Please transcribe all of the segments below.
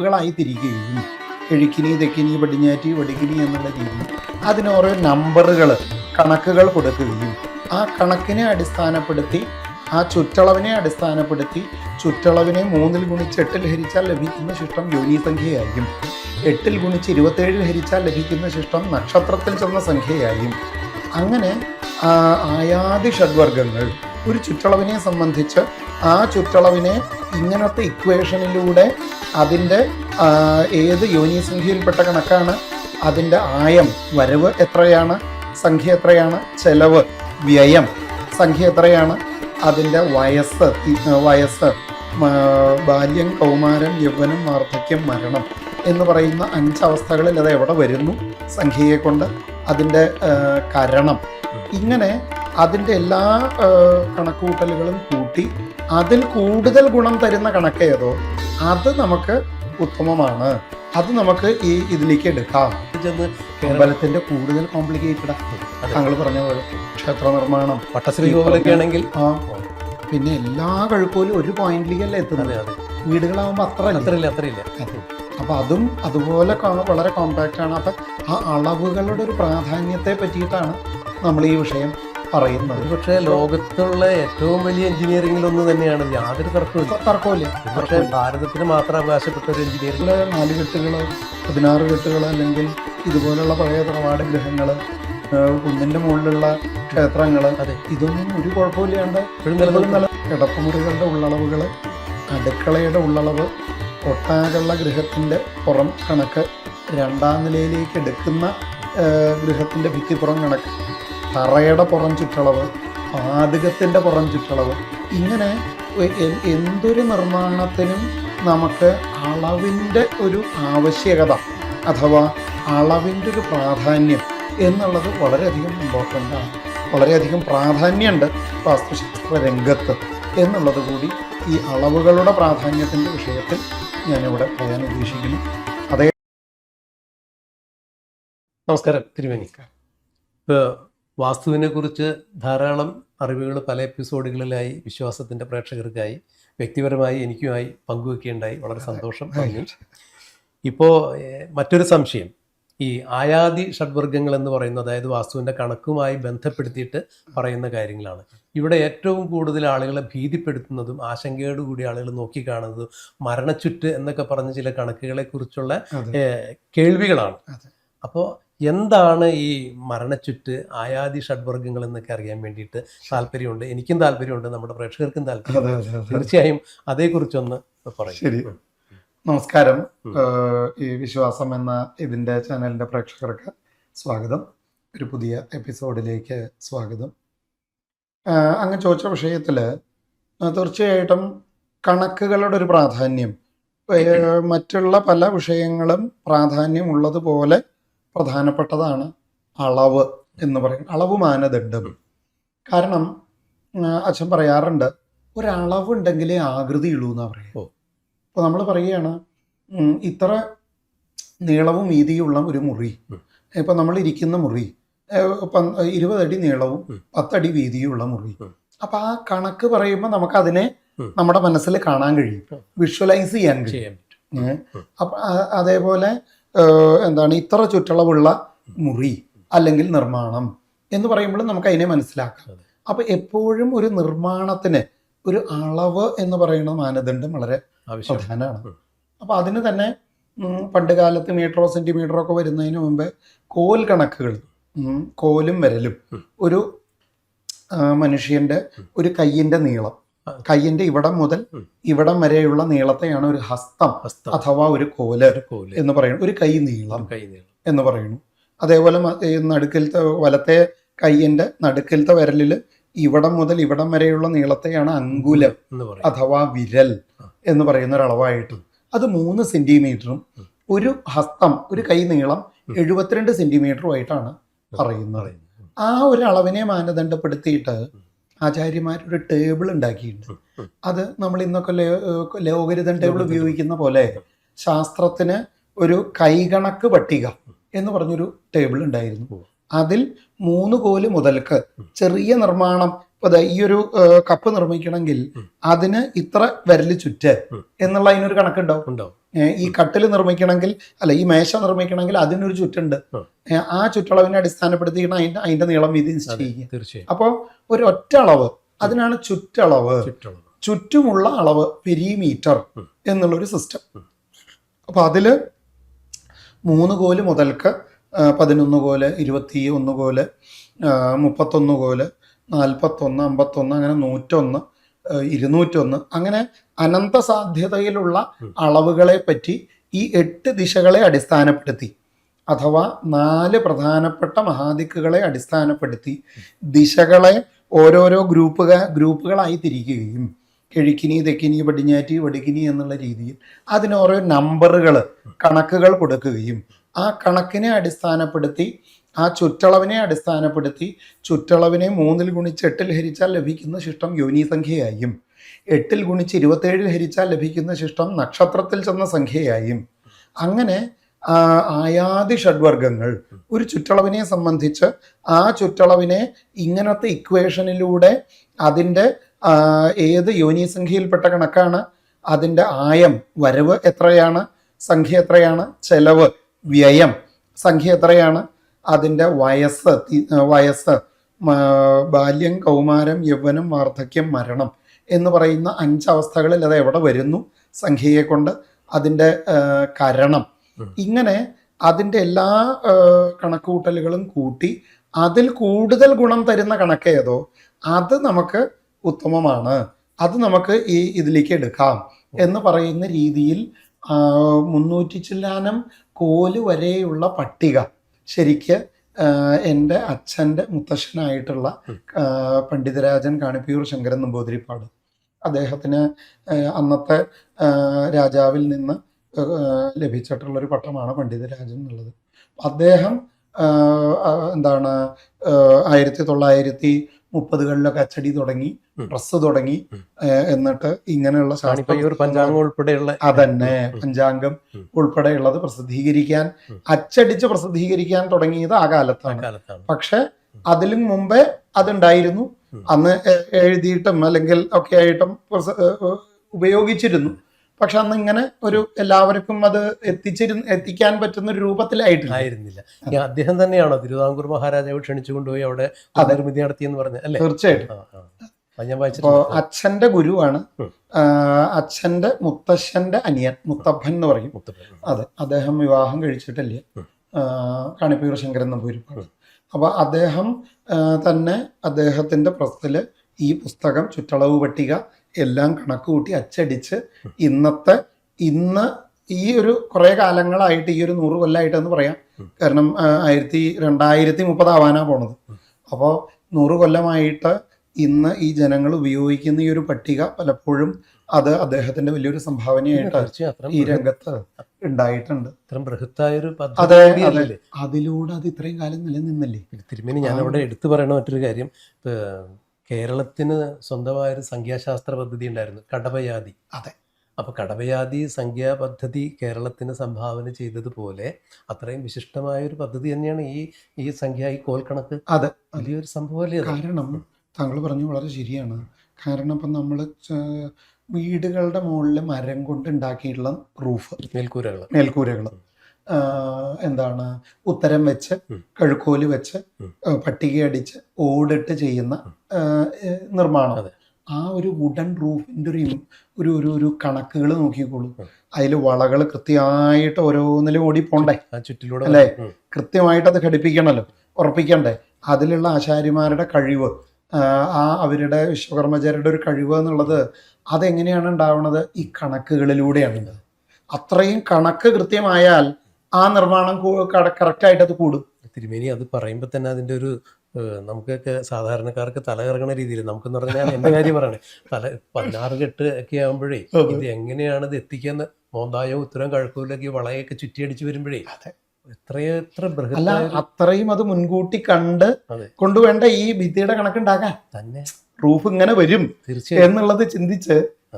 ഗ്രൂപ്പുകളായി തിരികുകയും കിഴക്കിനി തെക്കിനി പടിഞ്ഞാറ്റി വടിക്കിനി എന്നുള്ള രീതിയിൽ അതിന് ഓരോ നമ്പറുകൾ കണക്കുകൾ കൊടുക്കുകയും ആ കണക്കിനെ അടിസ്ഥാനപ്പെടുത്തി ആ ചുറ്റളവിനെ അടിസ്ഥാനപ്പെടുത്തി ചുറ്റളവിനെ 3 ഗുണിച്ച് 8 ഹരിച്ചാൽ ലഭിക്കുന്ന ശിഷ്ടം യോനി സംഖ്യയായും 8 ഗുണിച്ച് 27 ഹരിച്ചാൽ ലഭിക്കുന്ന ശിഷ്ടം നക്ഷത്രത്തിൽ ചെന്ന സംഖ്യയായും അങ്ങനെ ആയാതി ഷഡ്വർഗങ്ങൾ ഒരു ചുറ്റളവിനെ സംബന്ധിച്ച് ആ ചുറ്റളവിനെ ഇങ്ങനത്തെ ഇക്വേഷനിലൂടെ അതിൻ്റെ ഏത് യോനി സംഖ്യയിൽപ്പെട്ട കണക്കാണ്, അതിൻ്റെ ആയം വരവ് എത്രയാണ്, സംഖ്യ എത്രയാണ്, ചെലവ് വ്യയം സംഖ്യ എത്രയാണ്, അതിൻ്റെ വയസ്സ് ബാല്യം കൗമാരം യൗവനം വാർദ്ധക്യം മരണം എന്ന് പറയുന്ന 5 അവസ്ഥകളിൽ അത് എവിടെ വരുന്നു സംഖ്യയെ കൊണ്ട്, അതിൻ്റെ കരണം, ഇങ്ങനെ അതിൻ്റെ എല്ലാ കണക്കുകൂട്ടലുകളും കൂട്ടി അതിൽ കൂടുതൽ ഗുണം തരുന്ന കണക്കേതോ അത് നമുക്ക് ഉത്തമമാണ്, അത് നമുക്ക് ഈ ഇതിലേക്ക് എടുക്കാം. അമ്പലത്തിന്റെ കൂടുതൽ കോംപ്ലിക്കേറ്റഡ് താങ്കൾ പറഞ്ഞ പോലെ ക്ഷേത്ര നിർമ്മാണം പട്ടശ്രീകോവിലൊക്കെ ആണെങ്കിൽ പിന്നെ എല്ലാ കഴുക്കോലും ഒരു പോയിന്റിലേക്കല്ലേ എത്തുന്നത്. വീടുകളാകുമ്പോൾ അത്രയില്ല. അപ്പൊ അതും അതുപോലെ വളരെ കോമ്പാക്റ്റ് ആണ്. അപ്പൊ ആ അളവുകളുടെ ഒരു പ്രാധാന്യത്തെ പറ്റിയിട്ടാണ് നമ്മൾ ഈ വിഷയം പറയുന്നത്. പക്ഷേ ലോകത്തുള്ള ഏറ്റവും വലിയ എഞ്ചിനീയറിംഗിലൊന്നും തന്നെയാണ്, യാതൊരു തർക്കമില്ല. പക്ഷേ ഭാരതത്തിന് മാത്രം അവകാശപ്പെട്ട ഒരു എഞ്ചിനീയറിംഗ് 4 കെട്ടുകൾ 16 കെട്ടുകൾ അല്ലെങ്കിൽ ഇതുപോലുള്ള പഴയ തറവാട് ഗൃഹങ്ങൾ, കുന്നിൻ്റെ മുകളിലുള്ള ക്ഷേത്രങ്ങൾ, ഇതൊന്നും ഒരു കുഴപ്പമില്ലാണ്ട് കിടപ്പുമുറികളുടെ ഉള്ളളവുകൾ, അടുക്കളയുടെ ഉള്ളളവ്, ഒട്ടാകുള്ള ഗൃഹത്തിൻ്റെ പുറം കണക്ക്, 2ാം നിലയിലേക്ക് എടുക്കുന്ന ഗൃഹത്തിൻ്റെ ഭിത്തിപ്പുറം കണക്ക്, തറയുടെ പുറം ചുറ്റളവ്, പാതകത്തിൻ്റെ പുറം ചുറ്റളവ്, ഇങ്ങനെ എന്തൊരു നിർമ്മാണത്തിനും നമുക്ക് അളവിൻ്റെ ഒരു ആവശ്യകത അഥവാ അളവിൻ്റെ ഒരു പ്രാധാന്യം എന്നുള്ളത് വളരെയധികം ഇമ്പോർട്ടൻ്റ് ആണ്. വളരെയധികം പ്രാധാന്യമുണ്ട് വാസ്തുശാസ്ത്ര രംഗത്ത് എന്നുള്ളത് കൂടി ഈ അളവുകളുടെ പ്രാധാന്യത്തിൻ്റെ വിഷയത്തിൽ ഞാനിവിടെ പറയാൻ ഉദ്ദേശിക്കുന്നു. അതേ നമസ്കാരം തിരുമേനി. വാസ്തുവിനെ കുറിച്ച് ധാരാളം അറിവുകൾ പല എപ്പിസോഡുകളിലായി വിശ്വാസത്തിൻ്റെ പ്രേക്ഷകർക്കായി വ്യക്തിപരമായി എനിക്കുമായി പങ്കുവെക്കുകയുണ്ടായി. വളരെ സന്തോഷം. ഇപ്പോൾ മറ്റൊരു സംശയം, ഈ ആയാതി ഷഡ്വർഗങ്ങൾ എന്ന് പറയുന്നത്, അതായത് വാസ്തുവിൻ്റെ കണക്കുമായി ബന്ധപ്പെടുത്തിയിട്ട് പറയുന്ന കാര്യങ്ങളാണ്. ഇവിടെ ഏറ്റവും കൂടുതൽ ആളുകളെ ഭീതിപ്പെടുത്തുന്നതും ആശങ്കയോടുകൂടി ആളുകൾ നോക്കിക്കാണുന്നതും മരണച്ചുറ്റ് എന്നൊക്കെ പറഞ്ഞ ചില കണക്കുകളെ കുറിച്ചുള്ള കേൾവികളാണ്. അപ്പോൾ എന്താണ് ഈ മരണച്ചുറ്റ്, ആയാതി ഷഡ്വർഗങ്ങൾ എന്നൊക്കെ അറിയാൻ വേണ്ടിയിട്ട് താല്പര്യമുണ്ട്. എനിക്കും താല്പര്യമുണ്ട്, നമ്മുടെ പ്രേക്ഷകർക്കും താല്പര്യമുണ്ട്. തീർച്ചയായും അതേക്കുറിച്ചൊന്ന് പറയും. ശരി, നമസ്കാരം. ഈ വിശ്വാസം എന്ന ഇതിൻ്റെ ചാനലിൻ്റെ പ്രേക്ഷകർക്ക് സ്വാഗതം. ഒരു പുതിയ എപ്പിസോഡിലേക്ക് സ്വാഗതം. അങ്ങ് ചോദിച്ച വിഷയത്തിൽ തീർച്ചയായിട്ടും കണക്കുകളുടെ ഒരു പ്രാധാന്യം മറ്റുള്ള പല വിഷയങ്ങളും പ്രാധാന്യം ഉള്ളതുപോലെ പ്രധാനപ്പെട്ടതാണ് അളവ് എന്ന് പറയും, അളവ് മാനദണ്ഡം. കാരണം അച്ഛൻ പറയാറുണ്ട്, ഒരളവുണ്ടെങ്കിലേ ആകൃതിയുള്ളൂ എന്നാണ് പറയുക. ഇപ്പോൾ നമ്മൾ പറയുകയാണ് ഇത്ര നീളവും വീതിയുള്ള ഒരു മുറി, ഇപ്പം നമ്മൾ ഇരിക്കുന്ന മുറി 20 അടി നീളവും 10 അടി വീതിയുള്ള മുറി. അപ്പം ആ കണക്ക് പറയുമ്പോൾ നമുക്കതിനെ നമ്മുടെ മനസ്സിൽ കാണാൻ കഴിയും, വിഷ്വലൈസ് ചെയ്യാൻ കഴിയും. അപ്പം അതേപോലെ എന്താണ് ഇത്ര ചുറ്റളവുള്ള മുറി അല്ലെങ്കിൽ നിർമ്മാണം എന്ന് പറയുമ്പോൾ നമുക്ക് അതിനെ മനസ്സിലാക്കാം. അപ്പം എപ്പോഴും ഒരു നിർമ്മാണത്തിന് ഒരു അളവ് എന്ന് പറയുന്ന മാനദണ്ഡം വളരെ പ്രധാനമാണ്. അപ്പം അതിന് തന്നെ പണ്ട് കാലത്ത് മീറ്ററോ സെൻറ്റിമീറ്ററോ ഒക്കെ വരുന്നതിന് മുമ്പ് കോൽ കണക്കുകൾ, കോലും വിരലും, ഒരു മനുഷ്യൻ്റെ ഒരു കയ്യിൻ്റെ നീളം, കയ്യിൻ്റെ ഇവിടം മുതൽ ഇവിടം വരെയുള്ള നീളത്തെയാണ് ഒരു ഹസ്തം അഥവാ ഒരു കോല് എന്ന് പറയുന്നത്, ഒരു കൈ നീളം എന്ന് പറയുന്നു. അതേപോലെ നടുക്കിലത്തെ വലത്തെ കയ്യിൻ്റെ നടുക്കിലത്തെ വിരലിൽ ഇവിടം മുതൽ ഇവിടം വരെയുള്ള നീളത്തെയാണ് അങ്കുലം അഥവാ വിരൽ എന്ന് പറയുന്ന ഒരളവായിട്ട്. അത് 3 സെന്റിമീറ്ററും ഒരു ഹസ്തം ഒരു കൈ നീളം 72 സെന്റിമീറ്ററുമായിട്ടാണ് പറയുന്നത്. ആ ഒരു അളവിനെ മാനദണ്ഡപ്പെടുത്തിയിട്ട് ആചാര്യന്മാരൊരു ടേബിൾ ഉണ്ടാക്കിയിട്ടുണ്ട്. അത് നമ്മൾ ഇന്നൊക്കെ ലോഗരിതം ടേബിൾ ഉപയോഗിക്കുന്ന പോലെ ശാസ്ത്രത്തിന് ഒരു കൈകണക്ക് പട്ടിക എന്ന് പറഞ്ഞൊരു ടേബിൾ ഉണ്ടായിരുന്നു. അതിൽ 3 കോല് മുതൽക്ക് ചെറിയ നിർമ്മാണം, ഇപ്പൊ ദാ ഈ ഒരു കപ്പ് നിർമ്മിക്കണമെങ്കിൽ അതിന് ഇത്ര വിരല് ചുറ്റ് എന്നുള്ള അതിനൊരു കണക്കുണ്ടാവും. ഉണ്ടാവും. ഈ കട്ടിൽ നിർമ്മിക്കണമെങ്കിൽ, അല്ല ഈ മേശ നിർമ്മിക്കണമെങ്കിൽ അതിനൊരു ചുറ്റുണ്ട്. ആ ചുറ്റളവിനെ അടിസ്ഥാനപ്പെടുത്തിയാണ് അതിന്റെ നീളം വീതി നിശ്ചയിക്കുക. തീർച്ചയായും. അപ്പോൾ ഒരു ഒറ്റ അളവ്, അതിനാണ് ചുറ്റളവ്. ചുറ്റുമുള്ള അളവ് പെരിമീറ്റർ എന്നുള്ളൊരു സിസ്റ്റം. അപ്പൊ അതില് 3 കോല് മുതൽക്ക് 11 കോല്, 21 കോല്, 31 കോല്, 41, 51, അങ്ങനെ 101, 201, അങ്ങനെ അനന്ത സാധ്യതയിലുള്ള അളവുകളെ പറ്റി ഈ 8 ദിശകളെ അടിസ്ഥാനപ്പെടുത്തി, അഥവാ 4 പ്രധാനപ്പെട്ട മഹാദിക്കുകളെ അടിസ്ഥാനപ്പെടുത്തി ദിശകളെ ഓരോരോ ഗ്രൂപ്പുകളായി തിരിക്കുകയും കിഴക്കിനി, തെക്കിനി, പടിഞ്ഞാറ്റി, വടക്കിനി എന്നുള്ള രീതിയിൽ അതിന് ഓരോ നമ്പറുകൾ, കണക്കുകൾ കൊടുക്കുകയും ആ കണക്കിനെ അടിസ്ഥാനപ്പെടുത്തി, ആ ചുറ്റളവിനെ അടിസ്ഥാനപ്പെടുത്തി, ചുറ്റളവിനെ 3 ഗുണിച്ച് 8 ഹരിച്ചാൽ ലഭിക്കുന്ന ശിഷ്ടം യോനി സംഖ്യയായും, 8 ഗുണിച്ച് 27 ഹരിച്ചാൽ ലഭിക്കുന്ന ശിഷ്ടം നക്ഷത്രത്തിൽ ചെന്ന സംഖ്യയായും, അങ്ങനെ ആയാതി ഷഡ്വർഗങ്ങൾ ഒരു ചുറ്റളവിനെ സംബന്ധിച്ച് ആ ചുറ്റളവിനെ ഇങ്ങനത്തെ ഇക്വേഷനിലൂടെ അതിൻ്റെ ഏത് യോനി സംഖ്യയിൽപ്പെട്ട കണക്കാണ്, അതിൻ്റെ ആയം വരവ് എത്രയാണ്, സംഖ്യ എത്രയാണ്, ചെലവ് വ്യയം സംഖ്യ എത്രയാണ്, അതിൻ്റെ വയസ്സ് ബാല്യം, കൗമാരം, യൗവനം, വാർദ്ധക്യം, മരണം എന്ന് പറയുന്ന 5 അവസ്ഥകളിൽ അത് എവിടെ വരുന്നു സംഖ്യയെ കൊണ്ട്, അതിൻ്റെ കരണം, ഇങ്ങനെ അതിൻ്റെ എല്ലാ കണക്കുകൂട്ടലുകളും കൂട്ടി അതിൽ കൂടുതൽ ഗുണം തരുന്ന കണക്ക് ഏതോ അത് നമുക്ക് ഉത്തമമാണ്, അത് നമുക്ക് ഈ ഇതിലേക്ക് എടുക്കാം എന്ന് പറയുന്ന രീതിയിൽ 300 ചില്ലാനം കോല് വരെയുള്ള പട്ടിക ശരിക്ക് എൻ്റെ അച്ഛൻ്റെ മുത്തശ്ശനായിട്ടുള്ള പണ്ഡിതരാജൻ കാണിപ്പിയൂർ ശങ്കരൻ നമ്പൂതിരിപ്പാട്, അദ്ദേഹത്തിന് അന്നത്തെ രാജാവിൽ നിന്ന് ലഭിച്ചിട്ടുള്ളൊരു പട്ടമാണ് പണ്ഡിതരാജൻ എന്നുള്ളത്. അദ്ദേഹം 1930കളിലൊക്കെ അച്ചടി തുടങ്ങി, പ്രസ് തുടങ്ങി, എന്നിട്ട് ഇങ്ങനെയുള്ള പഞ്ചാംഗം ഉൾപ്പെടെയുള്ള അതന്നെ പഞ്ചാംഗം ഉൾപ്പെടെയുള്ളത് പ്രസിദ്ധീകരിക്കാൻ, അച്ചടിച്ച് പ്രസിദ്ധീകരിക്കാൻ തുടങ്ങിയത് ആ കാലത്താണ്. പക്ഷെ അതിലും മുമ്പേ അതുണ്ടായിരുന്നു. അന്ന് എഴുതിയിട്ടും അല്ലെങ്കിൽ ഒക്കെ ആയിട്ടും ഉപയോഗിച്ചിരുന്നു. പക്ഷെ അന്ന് ഇങ്ങനെ ഒരു എല്ലാവർക്കും അത് എത്തിക്കാൻ പറ്റുന്ന ഒരു രൂപത്തിലായിരുന്നില്ല. അദ്ദേഹം തന്നെയാണോ തിരുവിതാംകൂർ മഹാരാജാവ് ക്ഷണിച്ചു കൊണ്ടുപോയി അവിടെ നിർമ്മിതി നടത്തിയെന്ന് പറഞ്ഞ അല്ലേ? തീർച്ചയായിട്ടും. അപ്പോ അച്ഛന്റെ ഗുരുവാണ്, അച്ഛന്റെ മുത്തശ്ശന്റെ അനിയൻ മുത്തപ്പൻ എന്ന് പറയും. അതെ, അദ്ദേഹം വിവാഹം കഴിച്ചിട്ടില്ല, കാണിപ്പിയൂർ ശങ്കരൻ നമ്പൂതിരിപ്പാട്. അപ്പൊ അദ്ദേഹം തന്നെ അദ്ദേഹത്തിന്റെ പ്രസ്സില് ഈ പുസ്തകം, ചുറ്റളവ് പട്ടിക എല്ലാം കണക്ക് കൂട്ടി അച്ചടിച്ച് ഇന്ന് ഈ ഒരു കുറെ കാലങ്ങളായിട്ട്, ഈ ഒരു 100 കൊല്ലമായിട്ടെന്ന് പറയാം, കാരണം 2030 ആവാനാ പോണത്. അപ്പോൾ 100 കൊല്ലമായിട്ട് ഇന്ന് ഈ ജനങ്ങൾ ഉപയോഗിക്കുന്ന ഈ ഒരു പട്ടിക പലപ്പോഴും അത് അദ്ദേഹത്തിന്റെ വലിയൊരു സംഭാവനയായിട്ട് ഈ രംഗത്ത് ഉണ്ടായിട്ടുണ്ട്. അതെ, അതിലൂടെ അത് ഇത്രയും കാലം നിലനിന്നില്ലേ. തിരുമേനി, ഞാനവിടെ എടുത്തു പറയണ മറ്റൊരു കാര്യം, കേരളത്തിന് സ്വന്തമായൊരു സംഖ്യാശാസ്ത്ര പദ്ധതി ഉണ്ടായിരുന്നു, കടവയാതി. അതെ. അപ്പോൾ കടവയാതി സംഖ്യാ പദ്ധതി കേരളത്തിന് സംഭാവന ചെയ്തതുപോലെ അത്രയും വിശിഷ്ടമായ ഒരു പദ്ധതി തന്നെയാണ് ഈ സംഖ്യ, ഈ കോൽക്കണക്ക്. അതെ, വലിയൊരു സംഭവമല്ലേ. കാരണം താങ്കൾ പറഞ്ഞു വളരെ ശരിയാണ്. കാരണം ഇപ്പം നമ്മൾ വീടുകളുടെ മുകളിൽ മരം കൊണ്ട് ഉണ്ടാക്കിയിട്ടുള്ള റൂഫ്, മേൽക്കൂരകൾ ഉത്തരം വെച്ച്, കഴുക്കോല് വെച്ച്, പട്ടികയടിച്ച്, ഓടിട്ട് ചെയ്യുന്ന നിർമ്മാണം. ആ ഒരു വുഡൻ റൂഫിന്റെ ഒരു കണക്കുകൾ നോക്കിക്കോളൂ. അതിൽ വളകൾ കൃത്യമായിട്ട് ഓരോന്നിലും ഓടി പോണ്ടേ, അല്ലേ? കൃത്യമായിട്ട് അത് ഘടിപ്പിക്കണല്ലോ, ഉറപ്പിക്കണ്ടേ? അതിലുള്ള ആശാരിമാരുടെ കഴിവ്, അവരുടെ വിശ്വകർമ്മചാരുടെ ഒരു കഴിവ് എന്നുള്ളത് അതെങ്ങനെയാണ് ഉണ്ടാവുന്നത്? ഈ കണക്കുകളിലൂടെയാണ്. അത്രയും കണക്ക് കൃത്യമായാൽ ആ നിർമ്മാണം കറക്റ്റായിട്ട് അത് കൂടും. തിരുമേനി, അത് പറയുമ്പോൾ തന്നെ അതിൻ്റെ ഒരു നമുക്കൊക്കെ സാധാരണക്കാർക്ക് തലകറങ്ങണ രീതിയിൽ, നമുക്കെന്ന് പറഞ്ഞാൽ എൻ്റെ കാര്യം പറയണേ, 16 കെട്ട് ഒക്കെ ആകുമ്പോഴേ ഇത് എങ്ങനെയാണ് ഇത് എത്തിക്കാന്ന്, മോന്തായോ ഉത്തരം കഴക്കൂലൊക്കെ വളയൊക്കെ ചുറ്റിയടിച്ച് വരുമ്പോഴേ എത്രയെത്ര അല്ല, അത്രയും അത് മുൻകൂട്ടി കണ്ട് കൊണ്ടുവേണ്ട ഈ ഭിത്തിയുടെ കണക്കുണ്ടാക്കാൻ തന്നെ റൂഫ് ഇങ്ങനെ വരും എന്നുള്ളത് ചിന്തിച്ച്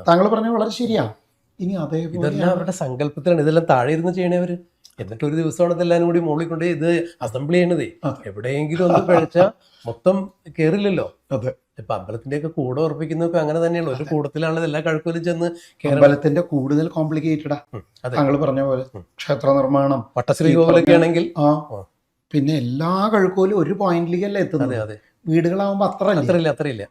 താങ്കൾ പറഞ്ഞ വളരെ ശരിയാ. ഇനി അതേപോലെ ഇതെല്ലാം അവരുടെ സങ്കല്പത്തിലാണ്, ഇതെല്ലാം താഴെ ഇരുന്ന് ചെയ്യണവര്. എന്നിട്ട് ഒരു ദിവസമാണ് ഇതെല്ലാവരും കൂടി മുകളിൽ കൊണ്ട് ഇത് അസംബ്ലി ചെയ്യണതേ. അതെ. എവിടെയെങ്കിലും ഒന്ന് പിഴച്ചാൽ മൊത്തം കയറില്ലല്ലോ. അതെ. ഇപ്പൊ അമ്പലത്തിന്റെ ഒക്കെ കൂടെ ഉറപ്പിക്കുന്നൊക്കെ അങ്ങനെ തന്നെയുള്ളൂ. ഒരു കൂടത്തിലാണ് എല്ലാ കഴുക്കോലും ചെന്ന് കയറണം. അമ്പലത്തിന്റെ കൂടുതൽ കോംപ്ലിക്കേറ്റഡാ അതെ. താങ്കൾ പറഞ്ഞ പോലെ. ക്ഷേത്ര നിർമ്മാണം, പട്ടശ്രീ കോവിലൊക്കെ ആണെങ്കിൽ പിന്നെ എല്ലാ കഴുക്കോലും ഒരു പോയിന്റിലേക്കല്ല അതെ എത്തുന്നത്. അതെ വീടുകളാവുമ്പോ അത്രയില്ല.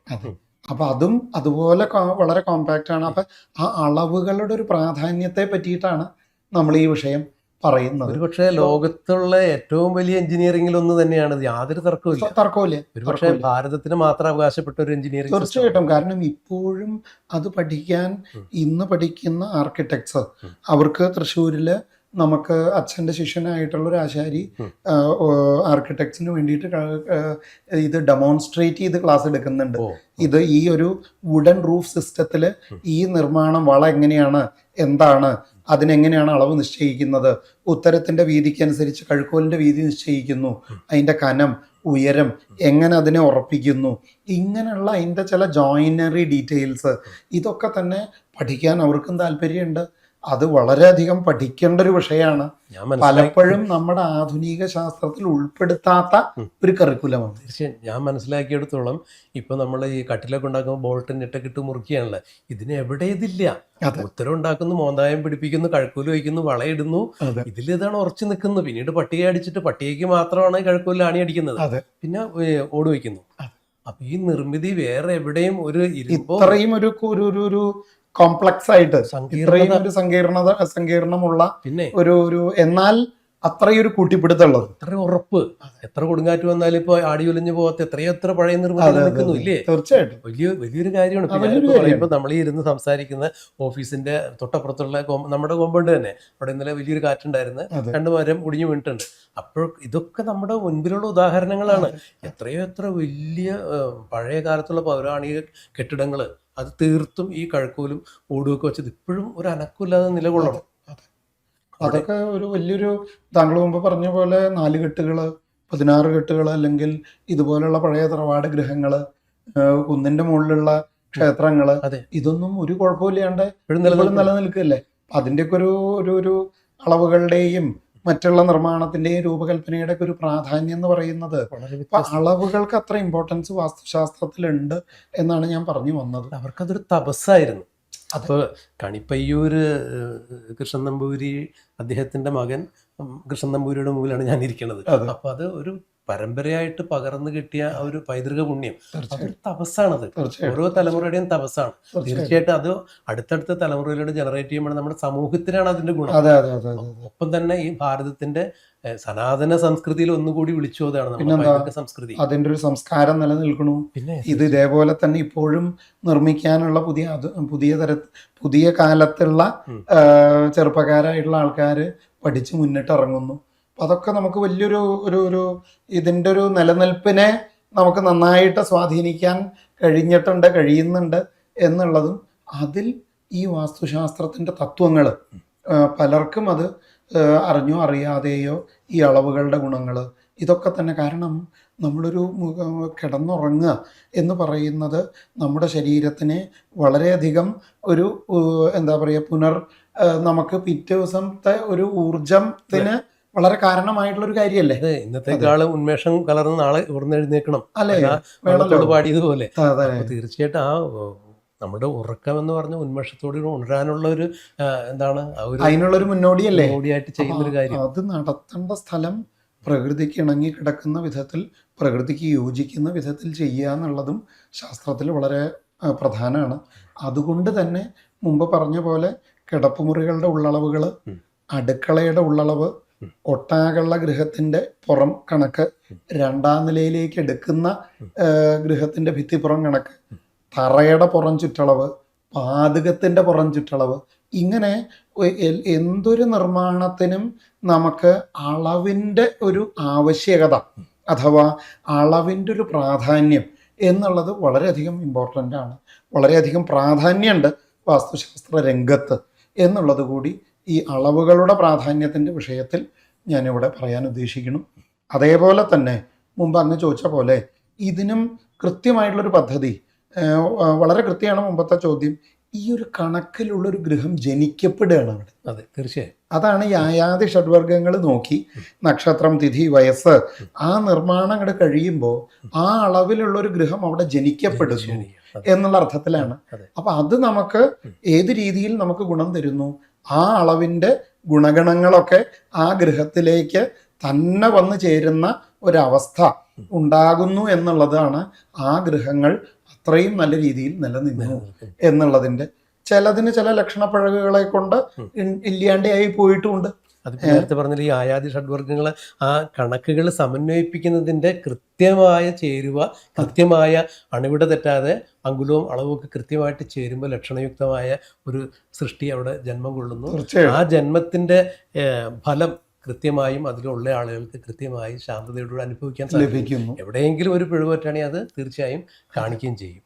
അപ്പൊ അതും അതുപോലെ വളരെ കോമ്പാക്റ്റ് ആണ്. അപ്പൊ ആ അളവുകളുടെ ഒരു പ്രാധാന്യത്തെ പറ്റിയിട്ടാണ് നമ്മൾ ഈ വിഷയം പറയുന്നത്. ഒരുപക്ഷെ ലോകത്തുള്ള ഏറ്റവും വലിയ എഞ്ചിനീയറിംഗിൽ ഒന്ന് തന്നെയാണ് ഇത്. യാതൊരു തർക്കമില്ല. തർക്കമില്ല. ഒരുപക്ഷെ ഭാരതത്തിന് മാത്രം അവകാശപ്പെട്ട ഒരു എഞ്ചിനീയറിംഗ് തീർച്ചയായിട്ടും. കാരണം ഇപ്പോഴും അത് പഠിക്കാൻ ഇന്ന് പഠിക്കുന്ന ആർക്കിടെക്ട്സ്, അവർക്ക് തൃശ്ശൂരില് നമുക്ക് അച്ഛൻ്റെ ശിഷ്യനായിട്ടുള്ള ഒരു ആശാരി ആർക്കിടെക്ട്സിന് വേണ്ടിയിട്ട് ഇത് ഡെമോൺസ്ട്രേറ്റ് ചെയ്ത് ക്ലാസ് എടുക്കുന്നുണ്ട്. ഇത് ഈ ഒരു വുഡൻ റൂഫ് സിസ്റ്റത്തിൽ ഈ നിർമ്മാണം വള എങ്ങനെയാണ്, എന്താണ്, അതിനെങ്ങനെയാണ് അളവ് നിശ്ചയിക്കുന്നത്, ഉത്തരത്തിൻ്റെ വീതിക്കനുസരിച്ച് കഴുക്കോലിൻ്റെ വീതി നിശ്ചയിക്കുന്നു, അതിൻ്റെ കനം, ഉയരം, എങ്ങനെ അതിനെ ഉറപ്പിക്കുന്നു, ഇങ്ങനെയുള്ള അതിൻ്റെ ചില ജോയിനറി ഡീറ്റെയിൽസ്, ഇതൊക്കെ തന്നെ പഠിക്കാൻ അവർക്കും താല്പര്യമുണ്ട്. അത് വളരെയധികം പഠിക്കേണ്ട ഒരു വിഷയമാണ്. പലപ്പോഴും നമ്മുടെ ആധുനിക ശാസ്ത്രത്തിൽ ഉൾപ്പെടുത്താത്ത ഒരു കറിക്കുലമാണ്. തീർച്ചയായും ഞാൻ മനസ്സിലാക്കിയെടുത്തോളം ഇപ്പൊ നമ്മൾ ഈ കട്ടിലൊക്കെ ഉണ്ടാക്കുമ്പോൾ ബോൾട്ട് നെറ്റൊക്കെ ഇട്ട് മുറുക്കിയാണല്ലോ. ഇതിന് എവിടെ ഇതില്ല. ഉത്തരം ഉണ്ടാക്കുന്നു, മോന്തായം പിടിപ്പിക്കുന്നു, കഴുക്കൂല് വയ്ക്കുന്നു, വളയിടുന്നു. ഇതിലിതാണ് ഉറച്ചു നിൽക്കുന്നത്. പിന്നീട് പട്ടിക അടിച്ചിട്ട് പട്ടികയ്ക്ക് മാത്രമാണ് കഴുക്കൂലിൽ ആണി അടിക്കുന്നത്, പിന്നെ ഓട് വയ്ക്കുന്നു. അപ്പൊ ഈ നിർമ്മിതി വേറെ എവിടെയും ഒരു ഇത്രയും ഒരു കോംപ്ലക്സ് ആയിട്ട്, ഇത്രയും ഒരു സങ്കീർണമുള്ള പിന്നെ ഒരു എന്നാൽ അത്രയൊരു കൂട്ടിപ്പിടുത്തുള്ളത്, അത്ര ഉറപ്പ്. എത്ര കൊടുങ്കാറ്റ് വന്നാലും ഇപ്പൊ ആടി ഒലിഞ്ഞു പോകാത്ത എത്ര പഴയ നിർമ്മിതി നിൽക്കുന്നു ഇല്ലേ? തീർച്ചയായിട്ടും വലിയൊരു കാര്യമാണ്. പറയുമ്പോൾ നമ്മൾ ഈ ഇരുന്ന് സംസാരിക്കുന്ന ഓഫീസിന്റെ തൊട്ടപ്പുറത്തുള്ള നമ്മുടെ കോമ്പൗണ്ട് തന്നെ, അവിടെ ഇന്നലെ വലിയൊരു കാറ്റുണ്ടായിരുന്നു, 2 മരം ഒടിഞ്ഞു വീണിട്ടുണ്ട്. അപ്പോൾ ഇതൊക്കെ നമ്മുടെ മുൻപിലുള്ള ഉദാഹരണങ്ങളാണ്. എത്ര വലിയ പഴയ കാലത്തുള്ള പൗരാണിക കെട്ടിടങ്ങൾ, അത് തീർത്തും ഈ കഴുക്കോലും ഓടുമൊക്കെ വെച്ചത് ഇപ്പോഴും ഒരു അനക്കമില്ലാതെ നിലകൊള്ളണം. അതൊക്കെ ഒരു വലിയൊരു, താങ്കൾ മുമ്പ് പറഞ്ഞ പോലെ 4 കെട്ടുകള്, 16 കെട്ടുകൾ, അല്ലെങ്കിൽ ഇതുപോലുള്ള പഴയ തറവാട് ഗൃഹങ്ങള്, കുന്നിന്റെ മുകളിലുള്ള ക്ഷേത്രങ്ങള്, ഇതൊന്നും ഒരു കുഴപ്പമില്ലാണ്ട് ഇപ്പോഴും നിലനിൽക്കല്ലേ. അതിൻ്റെയൊക്കെ ഒരു അളവുകളുടെയും മറ്റുള്ള നിർമ്മാണത്തിന്റെയും രൂപകൽപ്പനയുടെ ഒക്കെ ഒരു പ്രാധാന്യം എന്ന് പറയുന്നത്, അളവുകൾക്ക് അത്ര ഇമ്പോർട്ടൻസ് വാസ്തുശാസ്ത്രത്തിലുണ്ട് എന്നാണ് ഞാൻ പറഞ്ഞു വന്നത്. അവർക്കതൊരു തപസ്സായിരുന്നു. അപ്പോൾ കണിപ്പയ്യൂര് കൃഷ്ണൻ നമ്പൂരി, അദ്ദേഹത്തിന്റെ മകൻ കൃഷ്ണൻ നമ്പൂരിയുടെ മുമ്പിലാണ് ഞാൻ ഇരിക്കുന്നത്. അപ്പൊ അത് ഒരു പരമ്പരയായിട്ട് പകർന്നു കിട്ടിയ ഒരു പൈതൃക പുണ്യം, അതൊരു തപസ്സാണത്. ഓരോ തലമുറയുടെയും തപസ്സാണ്. തീർച്ചയായിട്ടും അത് അടുത്തടുത്ത തലമുറയിലൂടെ ജനറേറ്റ് ചെയ്യുമ്പോൾ നമ്മുടെ സമൂഹത്തിനാണ് അതിന്റെ ഗുണം. ഒപ്പം തന്നെ ഈ ഭാരതത്തിന്റെ സനാതന സംസ്കൃതിയിൽ ഒന്നുകൂടി വിളിച്ചോതാണ് നമ്മുടെ സംസ്കൃതി. അതിന്റെ ഒരു സംസ്കാരം നിലനിൽക്കണു. പിന്നെ ഇത് ഇതേപോലെ തന്നെ ഇപ്പോഴും നിർമ്മിക്കാനുള്ള പുതിയ കാലത്തുള്ള ചെറുപ്പക്കാരായിട്ടുള്ള ആൾക്കാര് പഠിച്ച് മുന്നിട്ടിറങ്ങുന്നു. അപ്പം അതൊക്കെ നമുക്ക് വലിയൊരു ഇതിൻ്റെ ഒരു നിലനിൽപ്പിനെ നമുക്ക് നന്നായിട്ട് സ്വാധീനിക്കാൻ കഴിയുന്നുണ്ട് എന്നുള്ളതും, അതിൽ ഈ വാസ്തുശാസ്ത്രത്തിൻ്റെ തത്വങ്ങൾ പലർക്കും അത് അറിഞ്ഞോ അറിയാതെയോ ഈ അളവുകളുടെ ഗുണങ്ങൾ ഇതൊക്കെ തന്നെ. കാരണം നമ്മളൊരു കിടന്നുറങ്ങുക എന്ന് പറയുന്നത് നമ്മുടെ ശരീരത്തിനെ വളരെയധികം ഒരു എന്താ പറയുക നമുക്ക് പിറ്റേ ദിവസത്തെ ഒരു ഊർജത്തിന് വളരെ കാരണമായിട്ടുള്ളൊരു കാര്യമല്ലേ. ഇന്നത്തെക്കാളും ഉന്മേഷം കലർന്ന് നാളെ ഉയർന്നെഴുന്നേക്കണം അല്ലേ, പാടിയതുപോലെ. തീർച്ചയായിട്ടും ആ നമ്മുടെ ഉറക്കം എന്ന് പറഞ്ഞ ഉന്മേഷത്തോട് ഉണരാനുള്ള ഒരു എന്താണ് അതിനുള്ളൊരു മുന്നോടിയായിട്ട് ചെയ്യുന്ന ഒരു കാര്യം. അത് നടത്തേണ്ട സ്ഥലം പ്രകൃതിക്ക് ഇണങ്ങി കിടക്കുന്ന വിധത്തിൽ, പ്രകൃതിക്ക് യോജിക്കുന്ന വിധത്തിൽ ചെയ്യുക എന്നുള്ളതും ശാസ്ത്രത്തിൽ വളരെ പ്രധാനമാണ്. അതുകൊണ്ട് തന്നെ മുമ്പ് പറഞ്ഞ പോലെ കിടപ്പുമുറികളുടെ ഉള്ളളവുകൾ, അടുക്കളയുടെ ഉള്ളളവ്, ഒട്ടാകുള്ള ഗൃഹത്തിന്റെ പുറം കണക്ക്, 2ാം നിലയിലേക്ക് എടുക്കുന്ന ഗൃഹത്തിന്റെ ഭിത്തിപ്പുറം കണക്ക്, തറയുടെ പുറം ചുറ്റളവ്, പാതകത്തിന്റെ പുറം ചുറ്റളവ്, ഇങ്ങനെ എന്തൊരു നിർമ്മാണത്തിനും നമുക്ക് അളവിൻ്റെ ഒരു ആവശ്യകത അഥവാ അളവിൻ്റെ ഒരു പ്രാധാന്യം എന്നുള്ളത് വളരെയധികം ഇമ്പോർട്ടൻ്റ് ആണ്. വളരെയധികം പ്രാധാന്യമുണ്ട് വാസ്തുശാസ്ത്ര രംഗത്ത് എന്നുള്ളത് കൂടി ഈ അളവുകളുടെ പ്രാധാന്യത്തിൻ്റെ വിഷയത്തിൽ ഞാനിവിടെ പറയാൻ ഉദ്ദേശിക്കുന്നു. അതേപോലെ തന്നെ മുമ്പ് അങ്ങ് ചോദിച്ച പോലെ ഇതിനും കൃത്യമായിട്ടുള്ളൊരു പദ്ധതി, വളരെ കൃത്യമാണ് മുമ്പത്തെ ചോദ്യം, ഈ ഒരു കണക്കിലുള്ളൊരു ഗ്രഹം ജനിക്കപ്പെടുകയാണ് അവിടെ. അതെ, തീർച്ചയായും. അതാണ് ഈ ആയാതി ഷഡ്വർഗങ്ങൾ നോക്കി നക്ഷത്രം, തിഥി, വയസ്സ്, ആ നിർമ്മാണം അങ്ങോട്ട് കഴിയുമ്പോൾ ആ അളവിലുള്ളൊരു ഗ്രഹം അവിടെ ജനിക്കപ്പെടുന്നു എന്നുള്ള അർത്ഥത്തിലാണ്. അതെ. അപ്പൊ അത് നമുക്ക് ഏത് രീതിയിൽ നമുക്ക് ഗുണം തരുന്നു, ആ അളവിൻ്റെ ഗുണഗണങ്ങളൊക്കെ ആ ഗ്രഹത്തിലേക്ക് തന്നെ വന്നു ചേരുന്ന ഒരവസ്ഥ ഉണ്ടാകുന്നു എന്നുള്ളതാണ് ആ ഗ്രഹങ്ങൾ അത്രയും നല്ല രീതിയിൽ നിലനിന്നു എന്നുള്ളതിൻ്റെ. ചിലതിന് ചില ലക്ഷണപ്പഴകുകളെ കൊണ്ട് ഇല്ലാണ്ടായി പോയിട്ടുമുണ്ട്. അത് നേരത്തെ പറഞ്ഞാൽ ഈ ആയാതി ഷഡ്വർഗ്ഗങ്ങൾ ആ കണക്കുകൾ സമന്വയിപ്പിക്കുന്നതിൻ്റെ കൃത്യമായ ചേരുവ, കൃത്യമായ അണുവിട തെറ്റാതെ അങ്കുലവും അളവും ഒക്കെ കൃത്യമായിട്ട് ചേരുമ്പോൾ ലക്ഷണയുക്തമായ ഒരു സൃഷ്ടി അവിടെ ജന്മം കൊള്ളുന്നു. ആ ജന്മത്തിൻ്റെ ഫലം കൃത്യമായും അതിലുള്ള ആളുകൾക്ക് കൃത്യമായി ശാന്തതയോടുകൂടി അനുഭവിക്കാൻ സാധിക്കും. എവിടെയെങ്കിലും ഒരു പിഴവ് പറ്റുകയാണെങ്കിൽ അത് തീർച്ചയായും കാണിക്കുകയും ചെയ്യും.